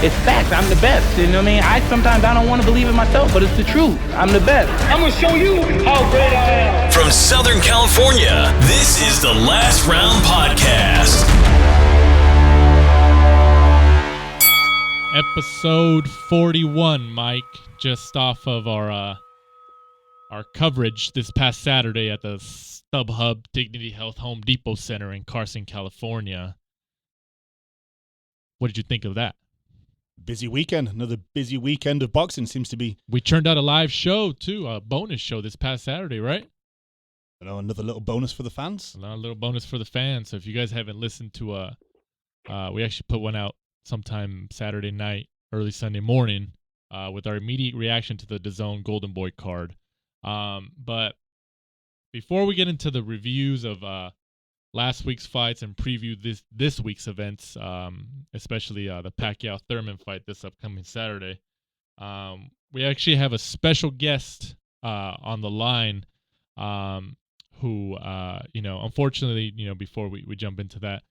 It's facts. I'm the best. You know what I mean? Sometimes I don't want to believe it myself, but it's the truth. I'm the best. I'm going to show you how great I am. From Southern California, this is the Last Round Podcast. Episode 41, Mike, just off of our coverage this past Saturday at the StubHub Dignity Health Home Depot Center in Carson, California. What did you think of that? Busy weekend. Another busy weekend of boxing seems to be. We turned out a live show, too, a bonus show this past Saturday, right? Another little bonus for the fans. Another little bonus for the fans. So if you guys haven't listened to, we actually put one out sometime Saturday night, early Sunday morning, with our immediate reaction to the DAZN Golden Boy card. But before we get into the reviews of last week's fights and preview this week's events, especially the Pacquiao-Thurman fight this upcoming Saturday, we actually have a special guest on the line who, unfortunately, before we jump into that,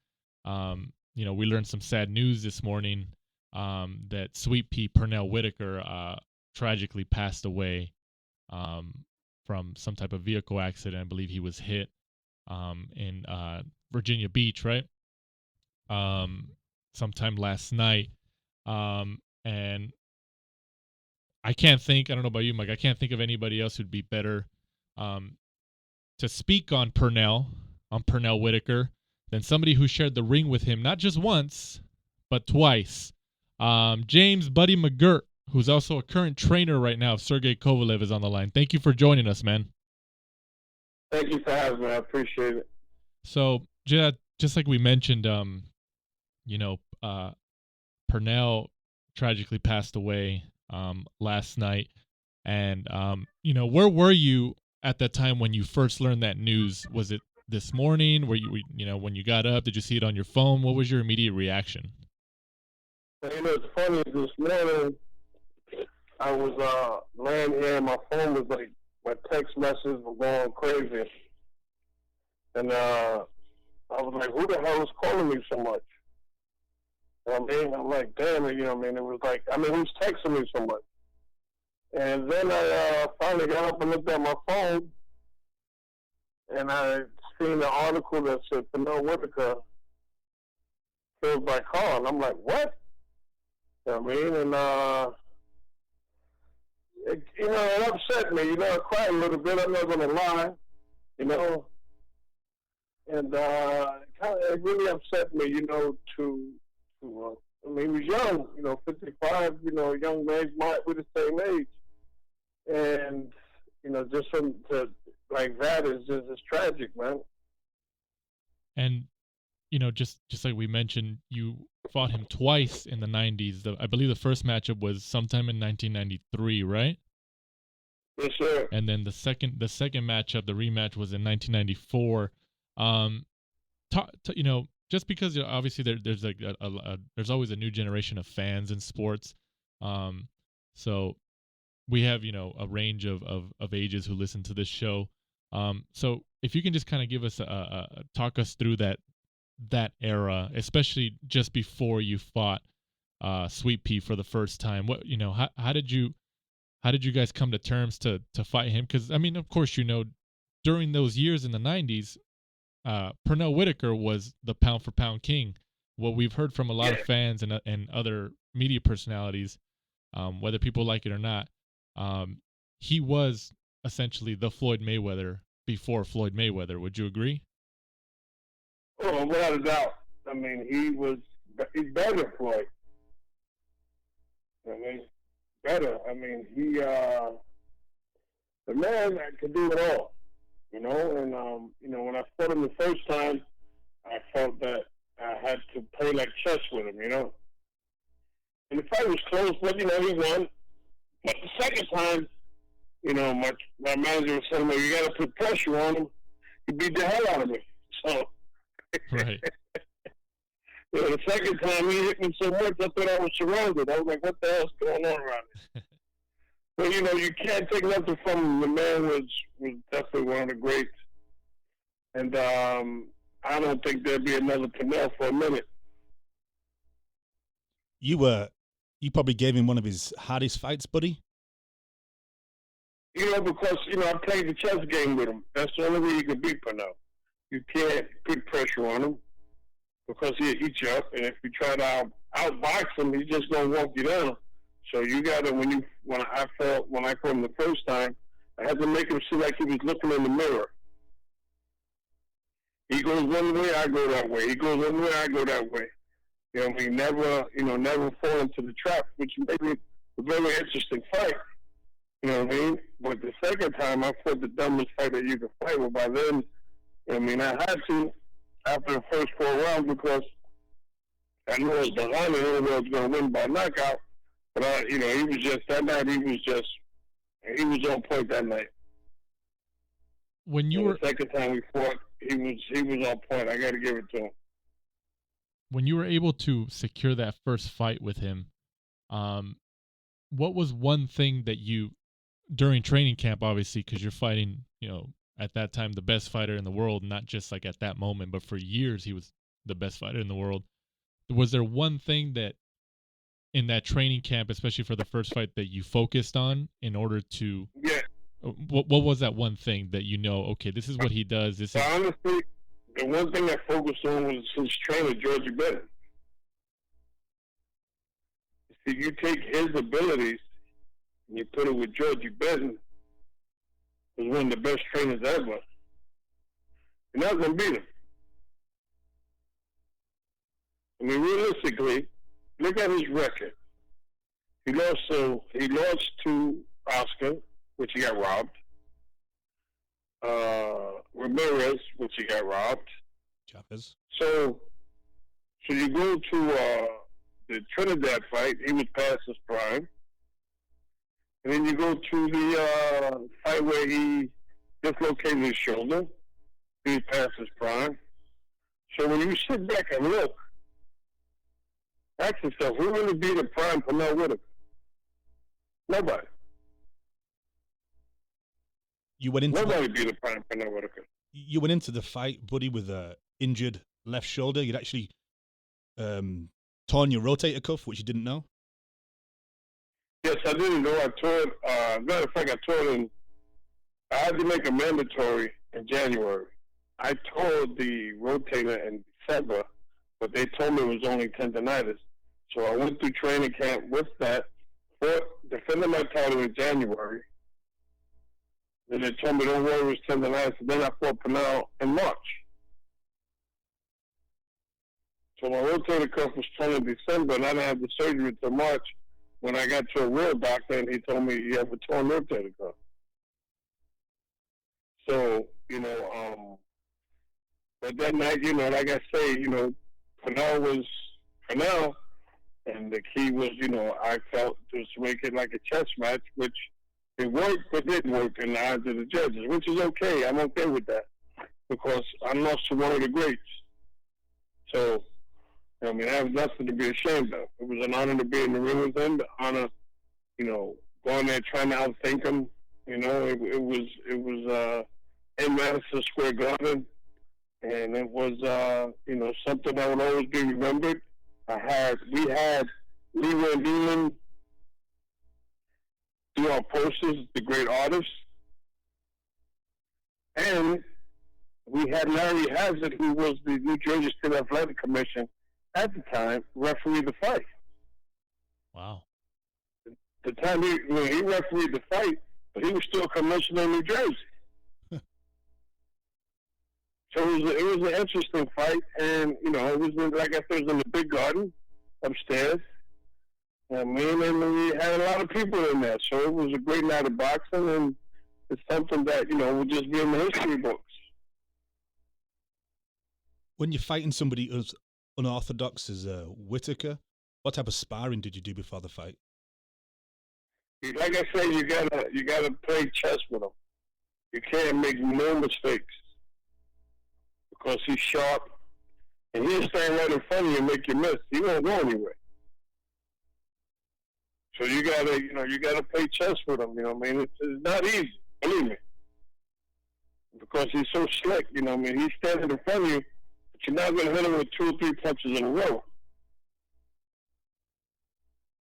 we learned some sad news this morning that Sweet Pea Pernell Whitaker tragically passed away from some type of vehicle accident. I believe he was hit in Virginia Beach, right? Sometime last night. And I don't know about you, Mike, I can't think of anybody else who'd be better to speak on Pernell Whitaker than somebody who shared the ring with him, not just once, but twice. James Buddy McGirt, who's also a current trainer right now of Sergey Kovalev, is on the line. Thank you for joining us, man. Thank you for having me. I appreciate it. So, just like we mentioned, Pernell tragically passed away last night. And, where were you at that time when you first learned that news? Was it this morning? Were you, when you got up, did you see it on your phone? What was your immediate reaction? It's funny. This morning, I was laying here and my phone was like, my text messages were going crazy. And I was like, who the hell is calling me so much? I'm like, damn it, it was like, who's texting me so much? And then I finally got up and looked at my phone, and I seen the article that said Pernell Whitaker killed by car, and I'm like, what? And it upset me. I cried a little bit. I'm not gonna lie. And it really upset me. He was young. 55. Young man, we're the same age. And just from to like that is just tragic, man. And just like we mentioned, you fought him twice in the 90s. I believe the first matchup was sometime in 1993, right? Yes, sir. And then the second matchup, the rematch, was in 1994. Just because obviously there's like there's always a new generation of fans in sports. So we have a range of ages who listen to this show. So if you can just kind of give us talk us through that era, especially just before you fought Sweet Pea for the first time. What how did you guys come to terms to fight him? Because of course during those years in the 90s, Pernell Whitaker was the pound for pound king. What we've heard from a lot of fans and other media personalities, whether people like it or not, he was essentially the Floyd Mayweather before Floyd Mayweather. Would you agree? Oh, without a doubt. He's better than Floyd. Better. The man that could do it all. And when I fought him the first time, I felt that I had to play like chess with him, And the fight was close, but, he won. But the second time, my manager was telling me, you got to put pressure on him. He beat the hell out of me. So, right. The second time he hit me so much, I thought I was surrounded. I was like, what the hell's going on around me? But, you can't take nothing from him. The man was definitely one of the greats. And I don't think there'll be another Pernell for a minute. You were You probably gave him one of his hardest fights, buddy. Because, I played the chess game with him. That's the only way you can beat Pernell. You can't put pressure on him because he'll eat you up. And if you try to outbox him, he's just going to walk you down. So you got to, when I fought him the first time, I had to make him seem like he was looking in the mirror. He goes one way, I go that way. He goes one way, I go that way. Never fall into the trap, which made it a very interesting fight. You know what I mean? But the second time, I fought the dumbest fight that you could fight. Well, by then, I had to, after the first 4 rounds, because I knew I was behind and I knew I was going to win by knockout. But, he was just, that night, he was on point that night. When you were... The second time we fought, he was on point. I got to give it to him. When you were able to secure that first fight with him, what was one thing that you, during training camp, obviously, because you're fighting, at that time, the best fighter in the world, not just like at that moment, but for years, he was the best fighter in the world. Was there one thing that in that training camp, especially for the first fight, that you focused on in order to... Yeah. What was that one thing that okay, this is what he does. Honestly, the one thing I focused on was his trainer, Georgie Bennett. See, you take his abilities and you put it with Georgie Bennett, who's one of the best trainers ever. You're not going to beat him. Realistically, look at his record. He lost to Oscar, which he got robbed. Ramirez, which he got robbed. Chappers. So you go to the Trinidad fight, he was past his prime. And then you go to the fight where he dislocated his shoulder, he was past his prime. So when you sit back and look, ask yourself, who really beat a prime Pernell Whitaker? Nobody. Nobody beat a prime Pernell Whitaker. You went into the fight, buddy, with a injured left shoulder. You'd actually torn your rotator cuff, which you didn't know. Yes, I didn't know. I tore it. Matter of fact, I tore it I had to make a mandatory in January. I tore the rotator in December, but they told me it was only tendonitis. So I went through training camp with that, defended my title in January. Then they told me, don't worry, it was tendonitis. And then I fought Pernell in March. So my rotator cuff was torn in December, and I didn't have the surgery until March when I got to a real doctor, and he told me you have a torn rotator cuff. So, but that night, like I say, Pernell was Pernell, and the key was, I felt to make it like a chess match, which it worked, but didn't work in the eyes of the judges, which is okay. I'm okay with that because I lost to one of the greats. So, I have nothing to be ashamed of. It was an honor to be in the ring with him, the honor, going there trying to outthink him. It was in Madison Square Garden, and it was, something that would always be remembered. We had Leroy Neiman do our posters, the great artist, and we had Larry Hazard, who was the New Jersey State Athletic Commission at the time, referee the fight. Wow. The time he refereed the fight, but he was still commissioner in New Jersey. So it was an interesting fight, and it was like I said, it was in the big garden upstairs. And we had a lot of people in there, so it was a great night of boxing, and it's something that will just be in the history books. When you're fighting somebody as unorthodox as Whitaker, what type of sparring did you do before the fight? Like I said, you gotta play chess with him. You can't make no mistakes because he's sharp, and he'll stand right in front of you and make you miss. He won't go anywhere. So you gotta play chess with him. It's not easy, believe me, because he's so slick. He's standing in front of you, but you're not gonna hit him with 2 or 3 punches in a row.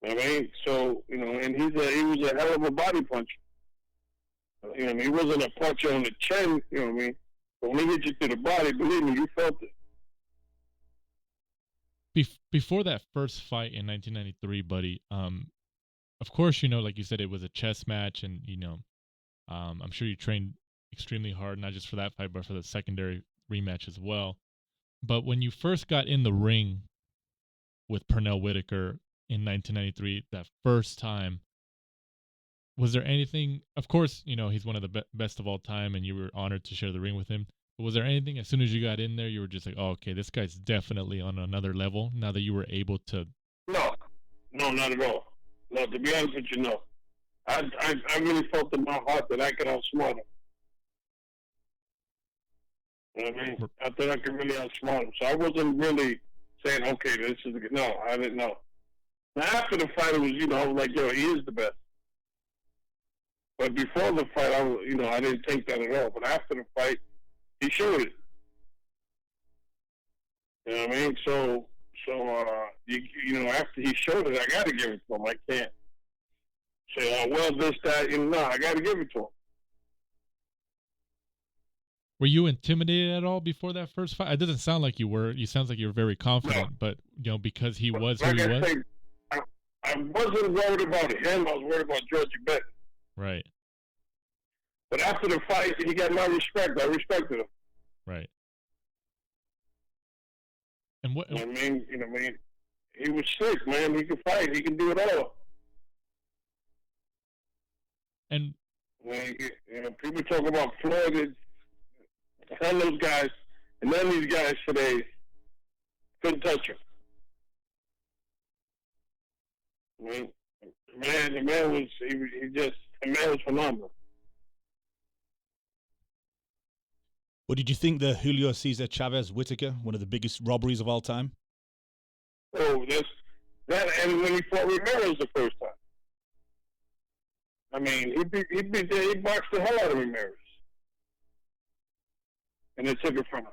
I mean, so, and he was a hell of a body puncher. He wasn't a puncher on the chin, you know what I mean? But when he hit you to the body, believe me, you felt it. Before that first fight in 1993, buddy, of course, like you said, it was a chess match, and, I'm sure you trained extremely hard, not just for that fight, but for the secondary rematch as well. But when you first got in the ring with Pernell Whitaker in 1993, that first time, was there anything, of course, he's one of the best of all time, and you were honored to share the ring with him. But was there anything, as soon as you got in there, you were just like, oh, okay, this guy's definitely on another level now that you were able to? No, not at all. No, to be honest with you, no. I really felt in my heart that I could outsmart him. You know what I mean? I thought I could really outsmart him. So I wasn't really saying, okay, this is good. No, I didn't know. Now, after the fight, it was, I was like, yo, he is the best. But before the fight, I didn't think that at all. But after the fight, he showed it. You know what I mean? So after he showed it, I got to give it to him. I can't say, oh, well, this, that, no, I got to give it to him. Were you intimidated at all before that first fight? It doesn't sound like you were. You sounds like you were very confident, no. But because he was who he was. I wasn't worried about him. I was worried about Georgie Bennett. Right. But after the fight, he got my respect. I respected him. Right. And what? I mean, he was slick, man. He could fight. He can do it all. And people talk about Floyd. Some of those guys, and none of these guys today couldn't touch him. I mean, the man was phenomenal. What did you think the Julio Cesar Chavez Whitaker, one of the biggest robberies of all time? Oh, that and when he fought Ramirez the first time. I mean, he boxed the hell out of Ramirez. And they took it from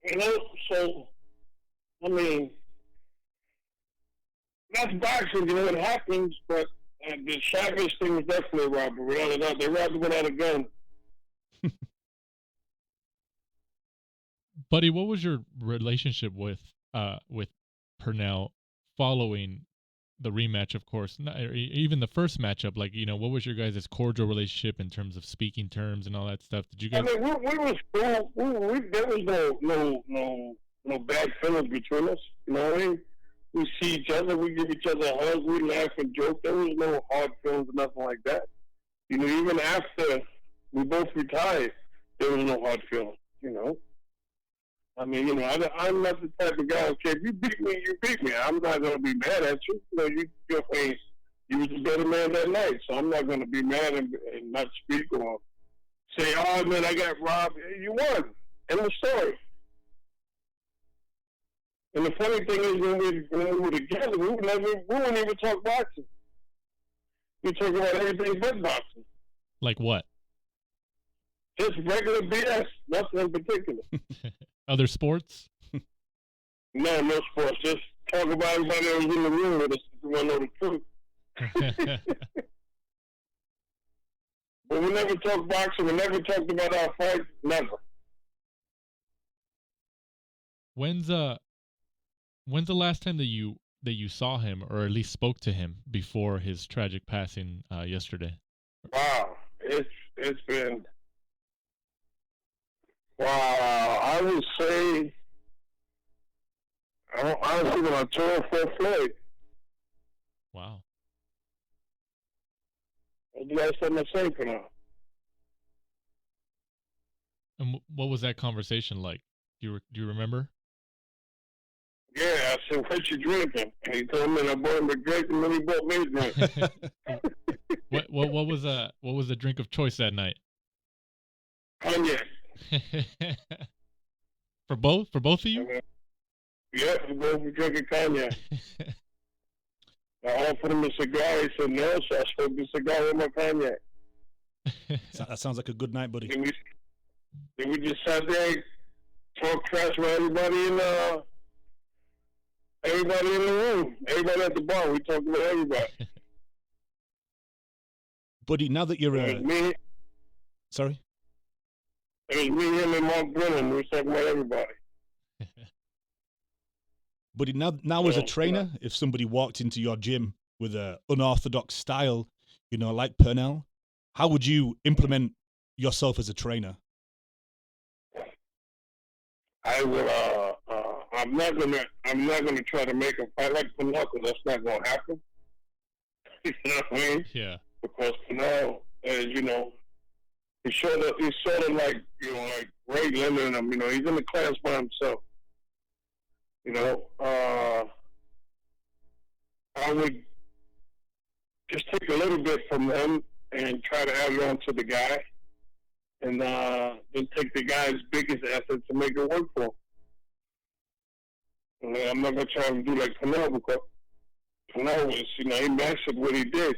him. So, I mean, that's boxing, it happens, but the Chavez thing was definitely a robbery. Without a doubt, they robbed him without a gun. Buddy, what was your relationship with Pernell following the rematch, of course, even the first matchup? Like, what was your guys' cordial relationship in terms of speaking terms and all that stuff? Did you guys? I mean, we was cool. There was no bad feelings between us. You know what I mean? We see each other. We give each other a hug. We laugh and joke. There was no hard feelings or nothing like that. Even after we both retired, there was no hard feelings. I mean, I'm not the type of guy. Okay, if you beat me, you beat me. I'm not going to be mad at you. You was a better man that night, so I'm not going to be mad and not speak or say, "Oh man, I got robbed." You won. End of story. And the funny thing is, when we were together, we wouldn't even talk boxing. We talk about everything but boxing. Like what? Just regular BS. Nothing in particular. Other sports? No sports. Just talk about everybody that was in the room with us if you want to know the truth. But we never talked boxing. We never talked about our fights. Never. When's the last time that you saw him, or at least spoke to him, before his tragic passing yesterday? Wow, it's been. Wow, I would say, honestly, when I turned for Floyd. Wow. What did I say myself for now? And what was that conversation like? Do you remember? Yeah, I said, "What you drinking?" And he told me, and I bought him a drink, and then he bought me a drink. What was the drink of choice that night? Cognac. For both of you? Yeah, we both were drinking cognac. I offered him a cigar. He said no, so I smoked the cigar with my cognac. That sounds like a good night, buddy. Then we just sat there, talked trash with everybody, and Everybody in the room, everybody at the bar, we talked about everybody. Buddy, now that you're me, sorry? it was me, him, and Mark Brennan. We was talking about everybody. Buddy, now as a trainer, if somebody walked into your gym with an unorthodox style, like Pernell, how would you implement yourself as a trainer? I will. I'm not gonna try to make a fight like Pernell, because that's not gonna happen. You know what I mean? Yeah. Because Pernell, as you know, he's sort of like like Ray Leonard and him. He's in the class by himself. I would just take a little bit from them and try to add it on to the guy, and then take the guy's biggest asset to make it work for him. I'm not gonna try to do like Pernell, because Pernell was, he mastered what he did,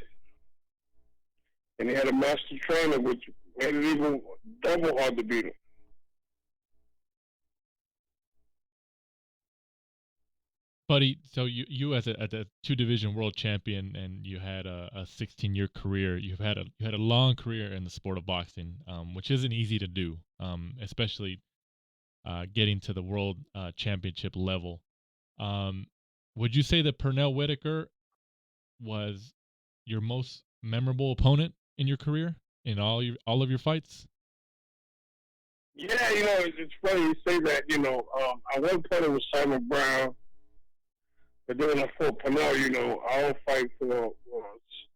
and he had a master trainer, which made it even double hard to beat him. Buddy, so you as a 2-division world champion, and you had a 16-year career. You had a long career in the sport of boxing, which isn't easy to do, especially getting to the world championship level. Would you say that Pernell Whitaker was your most memorable opponent in your career, in all of your fights? Yeah, it's funny you say that. I one point it was Simon Brown. But then when I fought Pernell, our fight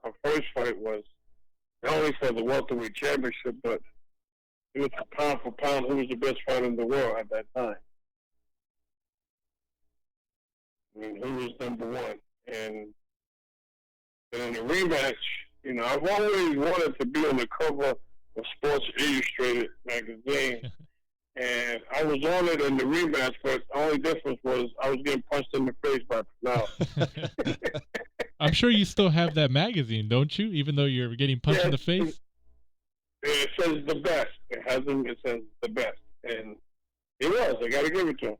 our first fight was not only for the welterweight championship, but it was pound for pound who was the best fighter in the world at that time. Who was number one. And in the rematch, I've always wanted to be on the cover of Sports Illustrated magazine. And I was on it in the rematch, but the only difference was I was getting punched in the face by Pernell. I'm sure you still have that magazine, don't you? Even though you're getting punched in the face? It says the best. It says the best. And it was. I got to give it to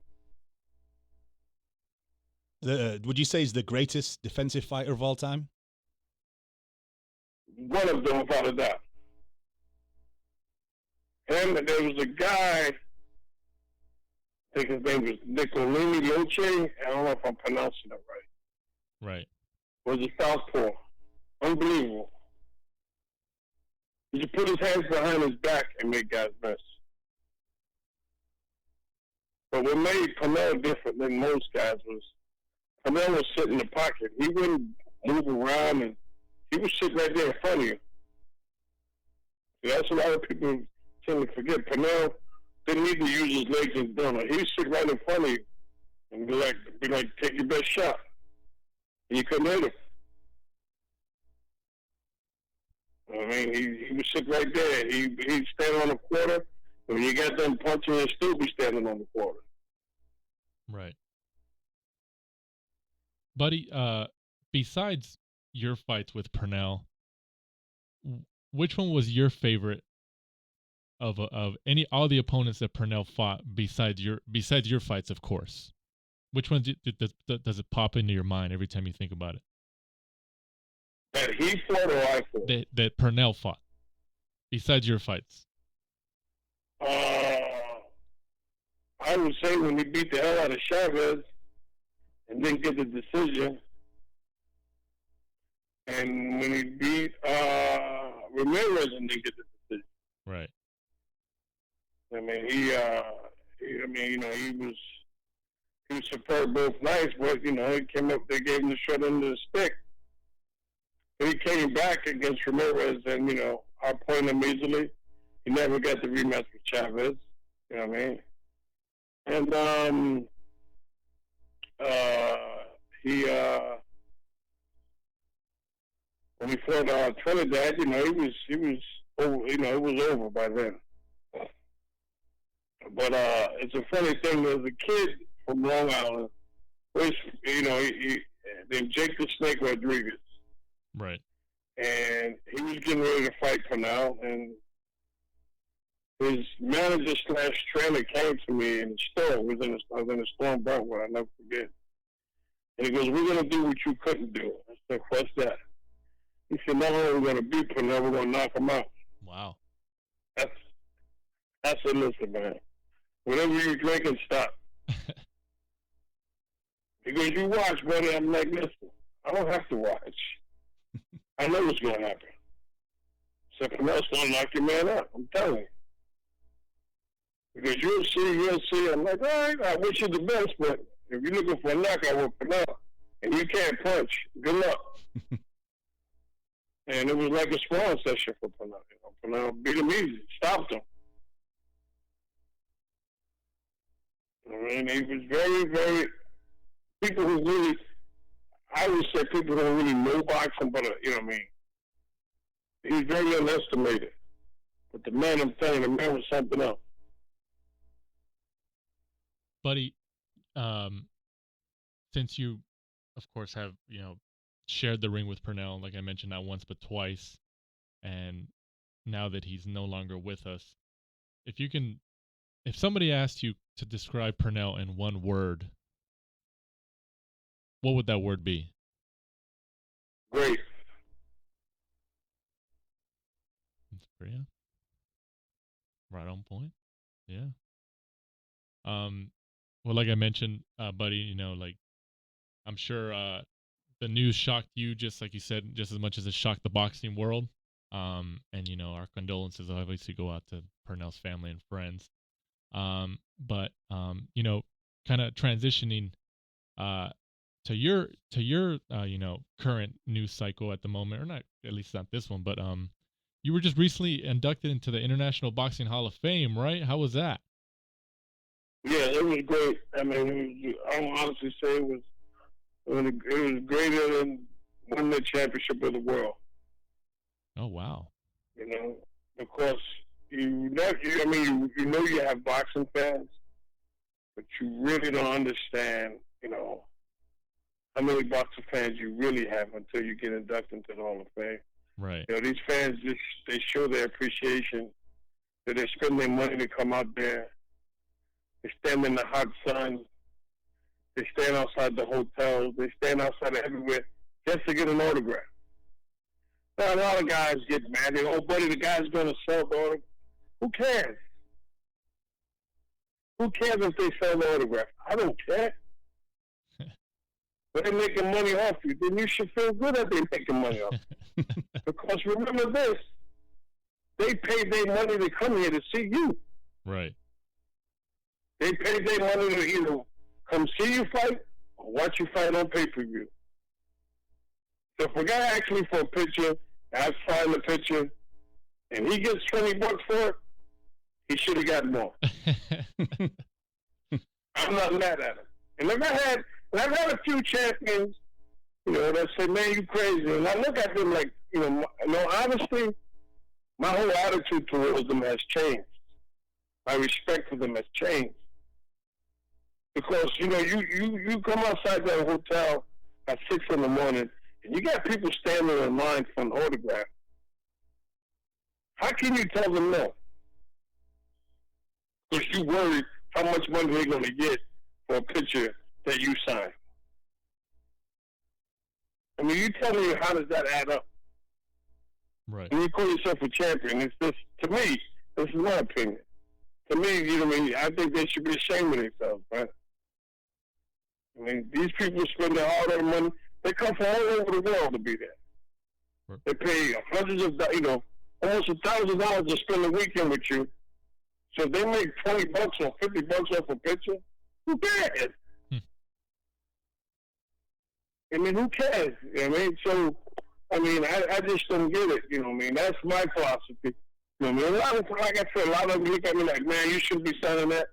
him. Would you say he's the greatest defensive fighter of all time? One of them, without a doubt. And there was a guy, I think his name was Nicolini Loche. I don't know if I'm pronouncing it right. Right. Was a southpaw. Unbelievable. He could put his hands behind his back and make guys miss. But what made Pernell different than most guys was Pernell was sitting in the pocket. He wouldn't move around, and he would sit right there in front of you. That's a lot of people tend to forget. Pernell didn't need to use his legs and doing it. He'd sit right in front of you and be like, take your best shot. And you couldn't hit him. He would sit right there. He'd stand on the quarter. When you got done punching, he'd still be standing on the quarter. Right. Buddy, besides your fights with Pernell, which one was your favorite of all the opponents that Pernell fought besides your fights, of course? Which one does it pop into your mind every time you think about it? That he fought or I fought? That Pernell fought, besides your fights. I would say when he beat the hell out of Chavez and didn't get the decision, and when he beat Ramirez and didn't get the decision. Right. He was superb both nights, but he came up. They gave him the short end of the stick. But he came back against Ramirez, and I pointed him easily. He never got the rematch with Chavez. You know what I mean? And when he fought Trinidad, he was over. It was over by then. But it's a funny thing. There's a kid from Long Island, which named Jake the Snake Rodriguez. Right. And he was getting ready to fight Pernell, and his manager / trainer came to me in the store. I was in a store in Brentwood. I'll never forget. And he goes, we're going to do what you couldn't do. I said, what's that? He said, not only are we going to beat Pernell, we're going to knock him out. Wow. I said, listen, man, whatever you're drinking, stop. He goes, you watch, buddy. I'm like, listen, I don't have to watch. I know what's going to happen. So Pernell's going to knock your man out. I'm telling you. Because you'll see. I'm like, all right, I wish you the best, but if you're looking for a knockout with Pernell and you can't punch, good luck. And it was like a sparring session for Pernell. Pernell beat him easy, stopped him. I mean, he was very, very, people who really, I would say people who don't really know boxing, but, you know what I mean? He's very underestimated. But the man, I'm telling you, the man was something else. Buddy, since you, of course, have, shared the ring with Pernell, like I mentioned, not once but twice, and now that he's no longer with us, if somebody asked you to describe Pernell in one word, what would that word be? Great. Yeah. Right on point. Yeah. Well, like I mentioned, buddy, I'm sure the news shocked you, just like you said, just as much as it shocked the boxing world. And our condolences obviously go out to Pernell's family and friends. But kind of transitioning to your current news cycle at the moment, or not, at least not this one, but you were just recently inducted into the International Boxing Hall of Fame, right? How was that? Yeah, it was great. I mean, I'll honestly say it was greater than winning the championship of the world. Oh, wow. Because you have boxing fans, but you really don't understand, how many boxing fans you really have until you get inducted into the Hall of Fame. Right. These fans they show their appreciation, that they spend their money to come out there. They stand in the hot sun. They stand outside the hotels. They stand outside everywhere just to get an autograph. Now, a lot of guys get mad. They go, oh, buddy, the guy's going to sell the autograph. Who cares? Who cares if they sell the autograph? I don't care. But they're making money off you. Then you should feel good that they're making money off you. Because remember this, they paid their money to come here to see you. Right. They paid their money to either come see you fight or watch you fight on pay-per-view. So if a guy asks me for a picture, I sign the picture, and he gets $20 for it, he should have got more. I'm not mad at him. And I've had a few champions, that say, man, you crazy. And I look at them like, honestly, my whole attitude towards them has changed. My respect for them has changed. Because, you come outside that hotel at 6 in the morning, and you got people standing in line for an autograph. How can you tell them no? Because you worried how much money they're going to get for a picture that you sign. I mean, you tell me, how does that add up? Right. When you call yourself a champion, it's just, to me, this is my opinion. To me, I think they should be ashamed of themselves, right? I mean, these people spend their hard-earned money. They come from all over the world to be there. Right. They pay hundreds of, almost $1,000 to spend a weekend with you. So if they make $20 or $50 off a picture, who cares? I mean, who cares? You know what I mean? So, I just don't get it. That's my philosophy. A lot of, like I said, a lot of them look at me like, man, you shouldn't be selling that.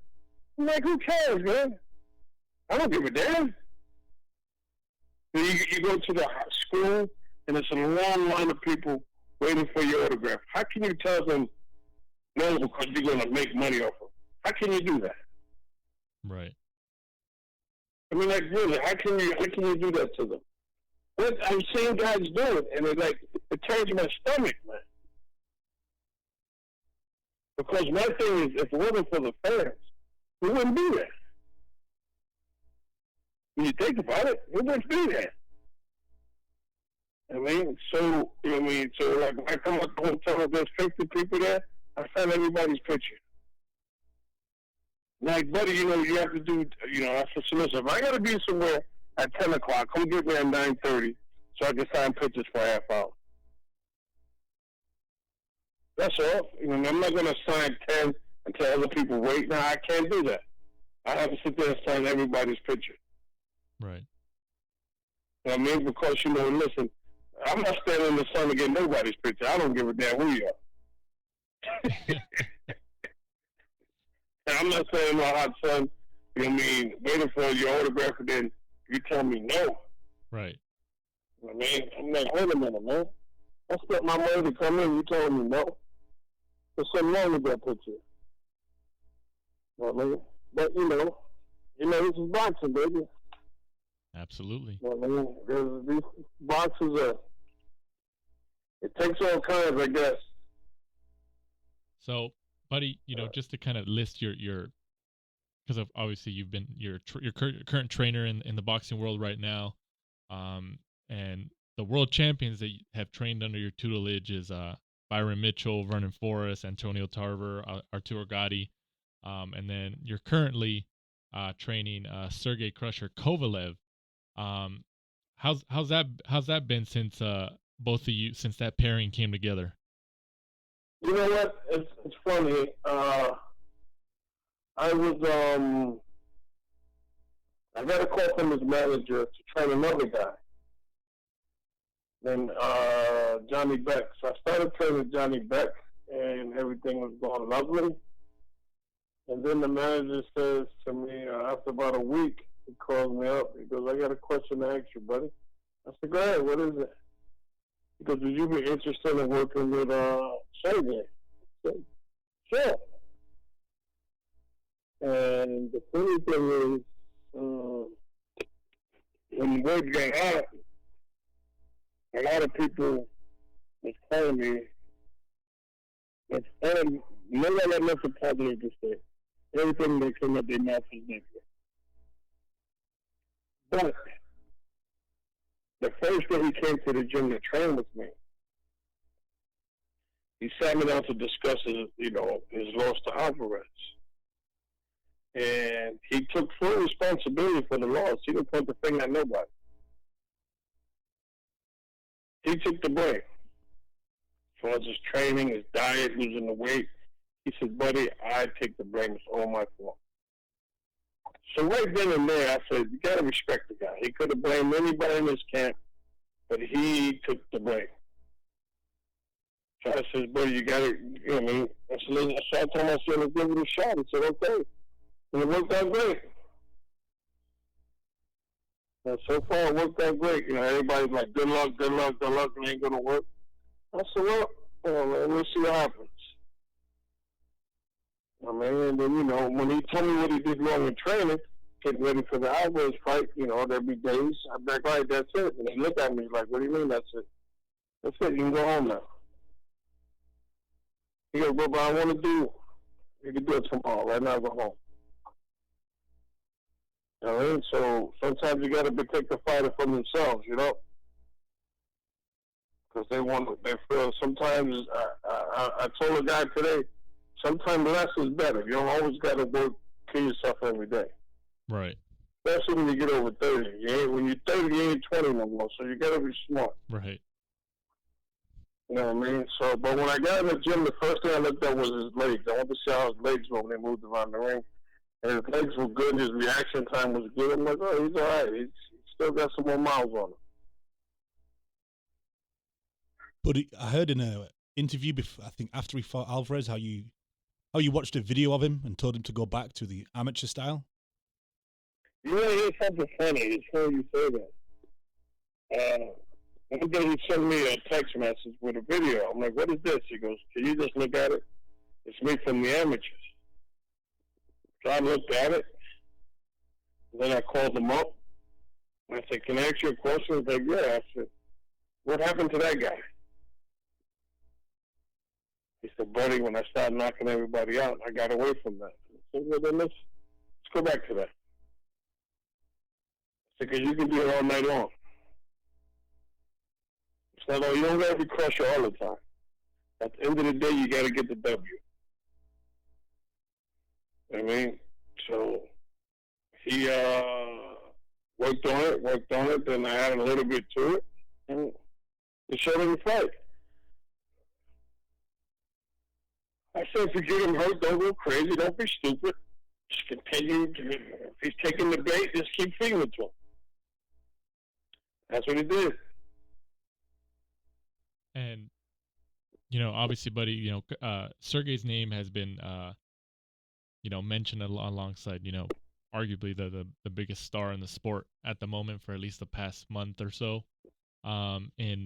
I'm like, who cares, man? I don't give a damn. You go to the school, and it's a long line of people waiting for your autograph. How can you tell them no because you're going to make money off them? How can you do that? Right. Really, how can you do that to them? But I've seen guys do it, and it turns my stomach, man. Because my thing is, if it wasn't for the fans, we wouldn't be there. When you think about it, who wouldn't be there? I mean, so like when I come up to the hotel, if there's 50 people there, I find everybody's picture. Like, buddy, you have to do, I said, so listen, if I got to be somewhere at 10 o'clock, come get me at 9:30 so I can sign pictures for a half hour. That's all. I'm not going to sign 10 and tell other people wait. No, I can't do that. I have to sit there and sign everybody's picture. Right. I mean, because, listen, I'm not standing in the sun to get nobody's picture. I don't give a damn who you are. And I'm not saying no hot sun, waiting for your autograph and then you tell me no. Right. I'm like, wait a minute, man. I spent my money to come in, you telling me no? There's something wrong with that picture. But, this is boxing, baby. Absolutely. These boxes it takes all kinds, I guess. So, buddy, just to kind of list your because of obviously you've been your current trainer in the boxing world right now, and the world champions that have trained under your tutelage is Byron Mitchell, Vernon Forrest, Antonio Tarver, Arturo Gatti, and then you're currently training Sergey Crusher Kovalev. How's that been since both of you since that pairing came together? You know what? It's funny. I got a call from his manager to train another guy named Johnny Beck. So I started training Johnny Beck, and everything was going lovely. And then the manager says to me, after about a week, he calls me up. He goes, I got a question to ask you, buddy. I said, go ahead, what is it? He goes, would you be interested in working with Sergey? I said, sure. And the funny thing is, when the word got out, a lot of people was calling me, but no one had nothing positive to say. Everything that came out their mouth was negative. But the first day he came to the gym to train with me, he sat me down to discuss his loss to Alvarez. And he took full responsibility for the loss. He didn't point the finger at nobody. He took the blame. As far as his training, his diet, losing the weight, he said, buddy, I take the blame. It's all my fault. So right then and there, I said, you got to respect the guy. He could have blamed anybody in his camp, but he took the blame. So I said, buddy, you got to, I told him, I said, let's give it a shot. He said, okay. And it worked out great. And so far, it worked out great. Everybody's like, good luck, it ain't going to work. I said, well, we'll see what happens. And then, when he told me what he did wrong in training, getting ready for the Alvarez fight, there'd be days, I'd be like, all right, that's it. And he looked at me like, what do you mean that's it? That's it, you can go home now. He goes, but I want to do, you can do it tomorrow. Right now, go home. So sometimes you got to protect the fighter from themselves, because they feel sometimes, I told a guy today, sometimes less is better. You don't always got to work to yourself every day. Right. Especially when you get over 30. When you're 30, you ain't 20 no more, so you got to be smart. Right. You know what I mean? So, but when I got in the gym, the first thing I looked at was his legs. I wanted to see how his legs were when they moved around the ring. And his legs were good. His reaction time was good. I'm like, oh, he's all right. He's still got some more miles on him. But I heard in an interview, I think after he fought Alvarez, how you watched a video of him and told him to go back to the amateur style. It's something funny. It's funny you say that. One day he sent me a text message with a video. I'm like, what is this? He goes, can you just look at it? It's me from the amateurs. So I looked at it. Then I called him up. I said, can I ask you a question? He's like, yeah. I said, what happened to that guy? He said, buddy, when I started knocking everybody out, I got away from that. I said, well, then let's go back to that. Because you can do it all night long. It's not all, you don't got to be crusher all the time. At the end of the day, you got to get the W. I mean, so he worked on it, then I added a little bit to it, and it showed him the fight. I said, if you get him hurt, don't go crazy, don't be stupid. Just continue. If he's taking the bait, just keep feeding it to him. That's what he did. And, obviously, buddy, Sergey's name has been, mentioned alongside, arguably the biggest star in the sport at the moment for at least the past month or so, in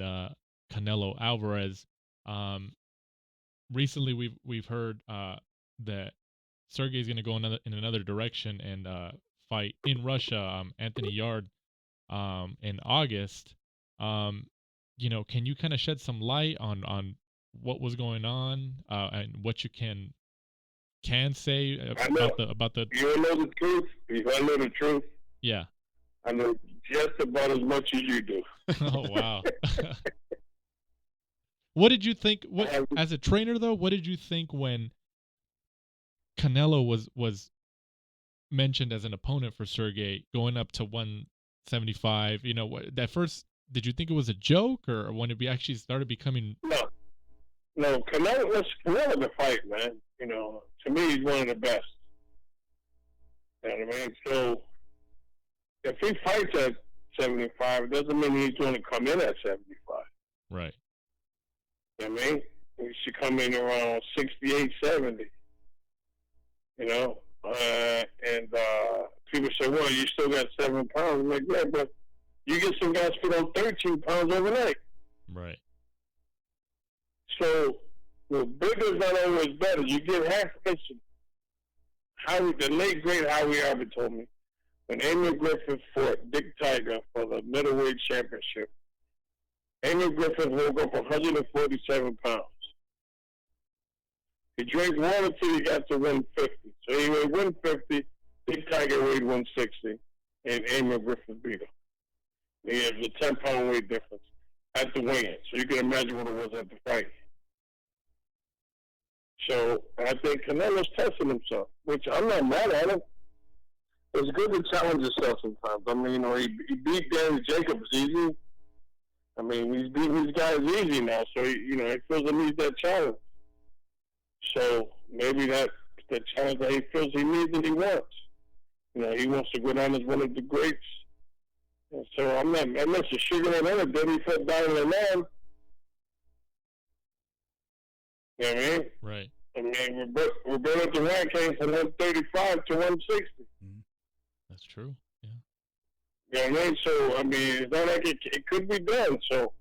Canelo Alvarez. Recently, we've heard that Sergey's going to go in another direction and fight in Russia, Anthony Yard, in August. Can you kind of shed some light on what was going on and what you can say about the? You want to know the truth? You want to know the truth? Yeah. I know just about as much as you do. Oh wow. What did you think? As a trainer though, what did you think when Canelo was mentioned as an opponent for Sergey going up to 175? At first, did you think it was a joke, or when it actually started becoming? No, Canelo the fight, man. To me, he's one of the best. You know what I mean? So if he fights at 75, it doesn't mean he's going to come in at 75. Right. You know what I mean? He should come in around 68, 70. And people say, well, you still got 7 pounds. I'm like, yeah, but you get some guys put on 13 pounds overnight. Right. So, bigger is not always better. You get half. Listen, the late great Howie Albert told me when Emil Griffith fought Dick Tiger for the middleweight championship, Emil Griffith woke up 147 pounds. He drank water till he got to 150. So he weighed 150. Dick Tiger weighed 160, and Emil Griffith beat him. He has a 10-pound weight difference at the weigh-in. So you can imagine what it was at the fight. So I think Canelo's testing himself, which I'm not mad at him. It's good to challenge yourself sometimes. I mean, he beat Danny Jacobs easy. I mean, he's beating these guys easy now, so he feels he needs that challenge. So maybe that's the challenge that he feels he needs and he wants. He wants to go down as one of the greats. And so I'm not just sugar on him. Then he felt down in the land. You know what I mean? Right. I mean, Roberto Duran came from 135 to 160. Mm-hmm. That's true. Yeah. You know what I mean? So, I mean, it's not like it could be done. So,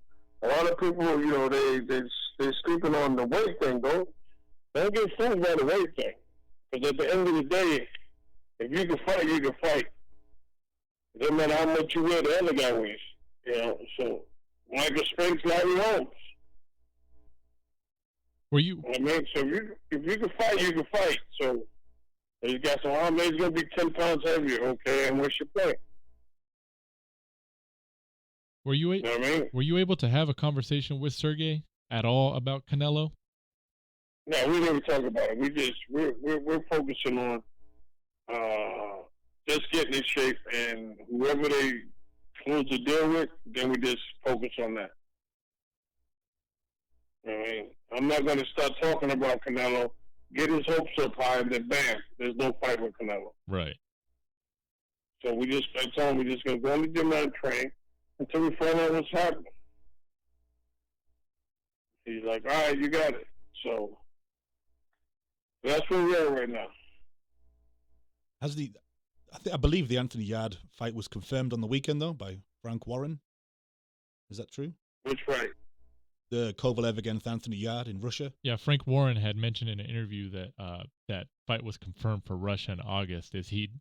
a lot of people, they're sleeping on the weight thing. Don't get fooled by the weight thing. Because at the end of the day, if you can fight, you can fight. It doesn't matter how much you weigh, the other guy weighs. So Michael Spinks, Larry Holmes. Were you? I mean, so if you can fight, you can fight. So you got some arm, he's going to be 10 pounds heavier, okay, and what's your point? Were you, you know what I mean? Were you able to have a conversation with Sergey at all about Canelo? No, we never talk about it. We're focusing on just getting in shape, and whoever they close the deal with, then we just focus on that. I mean, I'm not going to start talking about Canelo, get his hopes up high, and then bam, there's no fight with Canelo. Right. So we're just going to go in the gym and train until we find out what's happening. He's like, all right, you got it. So that's where we are right now. I believe the Anthony Yard fight was confirmed on the weekend, though, by Frank Warren. Is that true? Which fight? The Kovalev against Anthony Yard in Russia. Yeah, Frank Warren had mentioned in an interview that that fight was confirmed for Russia in August. Is he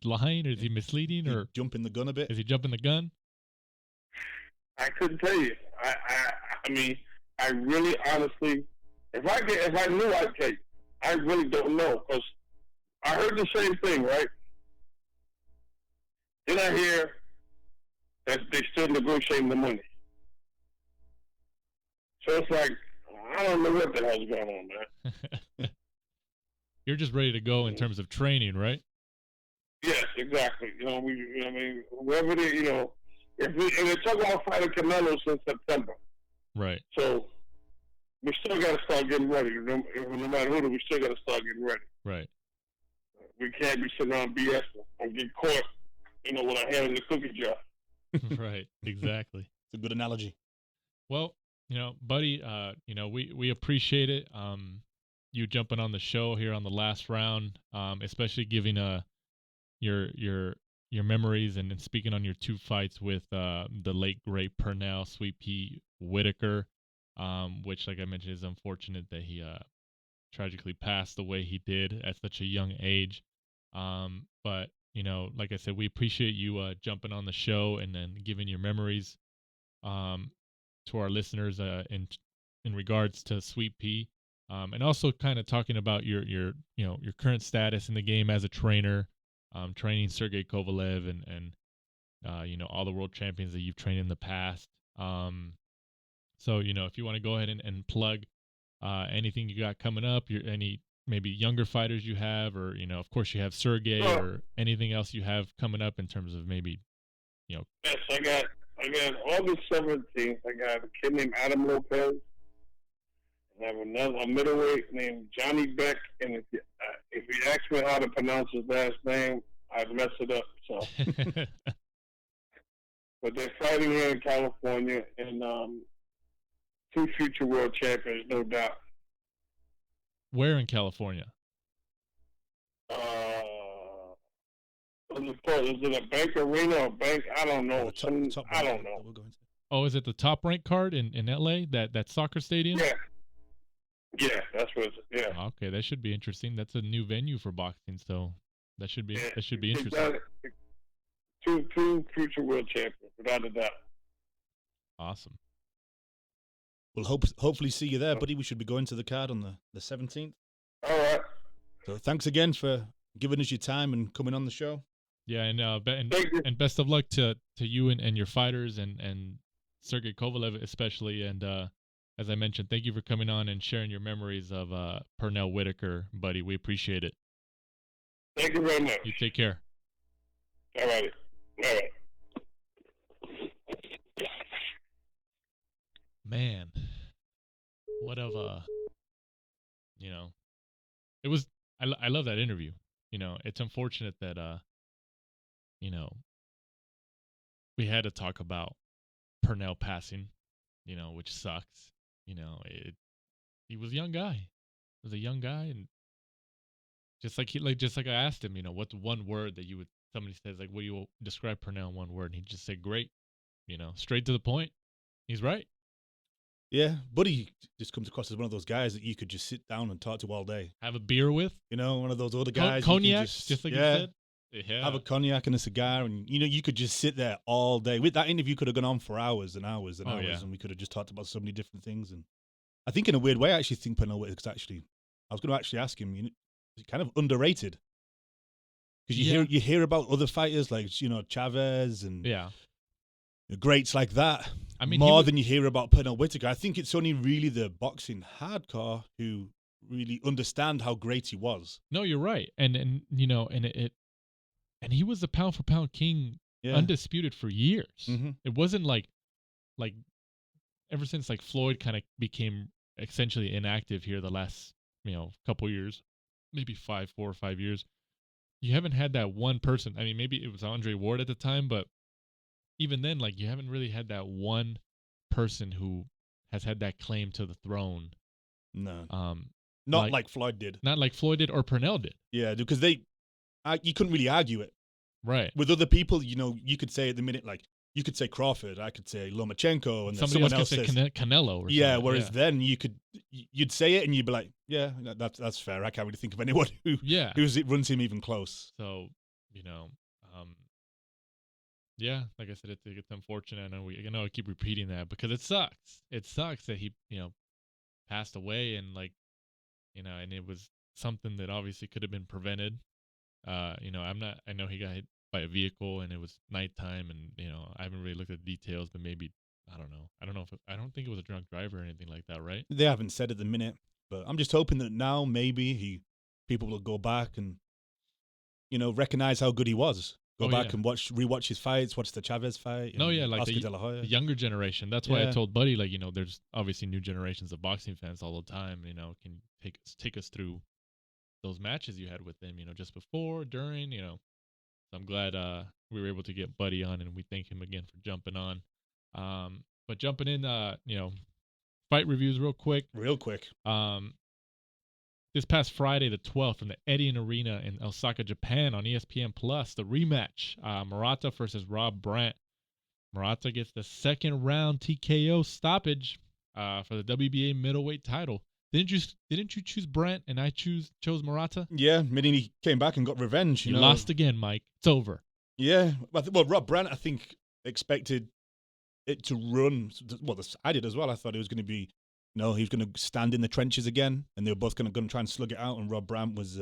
lying, or is he misleading, or jumping the gun a bit? Is he jumping the gun? I couldn't tell you. I mean, I really, honestly, if I knew, I'd tell you. I really don't know, because I heard the same thing, right? Then I hear that they still negotiating the money. So it's like, I don't know what the hell's going on, man. You're just ready to go in terms of training, right? Yes, exactly. I mean, whoever they, if they're talking about fighting Canelo since September. Right. So we still got to start getting ready. No matter who, we still got to start getting ready. Right. We can't be sitting around BS and get caught, with our hand in the cookie jar. Right. Exactly. It's a good analogy. Well, buddy, we appreciate it. You jumping on the show here on the last round, especially giving your memories and speaking on your 2 fights with the late great Pernell Sweet Pea Whitaker, which, like I mentioned, is unfortunate that he tragically passed the way he did at such a young age. But like I said, we appreciate you jumping on the show and then giving your memories to our listeners in regards to Sweet Pea, and also kind of talking about your current status in the game as a trainer, training Sergey Kovalev and all the world champions that you've trained in the past. So if you want to go ahead and plug anything you got coming up, any maybe younger fighters you have, or of course you have Sergey, or anything else you have coming up in terms of maybe Yes, I got August 17th. I got a kid named Adam Lopez. I have a middleweight named Johnny Beck, and if you ask me how to pronounce his last name, I'd mess it up. So, but they're fighting here in California, and 2 future world champions, no doubt. Where in California? Is it a bank arena or bank? I don't know. I don't know. Oh, is it the Top Rank card in LA? That soccer stadium? Yeah. Yeah, that's what. Yeah. Oh, okay, that should be interesting. That's a new venue for boxing, so that should be interesting. Exactly. 2 future world champions, without a doubt. Awesome. We'll hopefully see you there, buddy. We should be going to the card on the 17th. All right. So thanks again for giving us your time and coming on the show. Yeah, and best of luck to you and your fighters and Sergey Kovalev especially. And as I mentioned, thank you for coming on and sharing your memories of Pernell Whitaker, buddy. We appreciate it. Thank you very much. You take care. All right. All right. Man, what of it was. I love that interview. It's unfortunate that we had to talk about Pernell passing, which sucks. He was a young guy. He was a young guy, and just like I asked him, what's one word that you would, somebody says, like, what do you describe Pernell in one word? And he'd just say great, straight to the point. He's right. Yeah, Buddy just comes across as one of those guys that you could just sit down and talk to all day. Have a beer with. One of those other guys. Cognac, just like you said. Yeah. Have a cognac and a cigar, and you could just sit there all day. With that interview, could have gone on for hours and hours and hours, and we could have just talked about so many different things. And I think, in a weird way, I actually think Pernell Whitaker's I was going to actually ask him. He's kind of underrated because you hear about other fighters like Chavez and greats like that. I mean, more than you hear about Pernell Whitaker. I think it's only really the boxing hardcore who really understand how great he was. No, you're right, and he was the pound for pound king, undisputed for years. Mm-hmm. It wasn't like ever since like Floyd kind of became essentially inactive here the last couple years, maybe 4 or 5 years. You haven't had that one person. I mean, maybe it was Andre Ward at the time, but even then, like, you haven't really had that one person who has had that claim to the throne. No. Not like Floyd did. Not like Floyd did or Pernell did. Yeah, because you couldn't really argue it. Right. With other people, you could say at the minute, like, you could say Crawford, I could say Lomachenko, and then someone else could say Canelo. Or whereas then you'd say it and you'd be like, yeah, that's fair. I can't really think of anyone who runs him even close. So, like I said, it's unfortunate. I know I keep repeating that because it sucks. It sucks that he, passed away, and and it was something that obviously could have been prevented. I know he got by a vehicle, and it was nighttime, and I haven't really looked at the details, but maybe I don't know. I don't think it was a drunk driver or anything like that, right? They haven't said at the minute, but I'm just hoping that now maybe people will go back and recognize how good he was. Go back and rewatch his fights, watch the Chavez fight. Like Oscar De La Hoya. The younger generation. That's why I told Buddy, there's obviously new generations of boxing fans all the time. Can take us through those matches you had with them. Just before, during. So I'm glad we were able to get Buddy on, and we thank him again for jumping on. But jumping in, fight reviews real quick. This past Friday, the 12th, from the Edion Arena in Osaka, Japan, on ESPN Plus, the rematch, Murata versus Rob Brandt. Murata gets the second round TKO stoppage for the WBA middleweight title. Didn't you choose Brandt and I chose Murata? Yeah, meaning he came back and got revenge. You lost again, Mike. It's over. Yeah, well, Rob Brandt, I think, expected it to run. Well, I did as well. I thought it was going to be. No, he was going to stand in the trenches again, and they were both going to try and slug it out. And Rob Brandt was,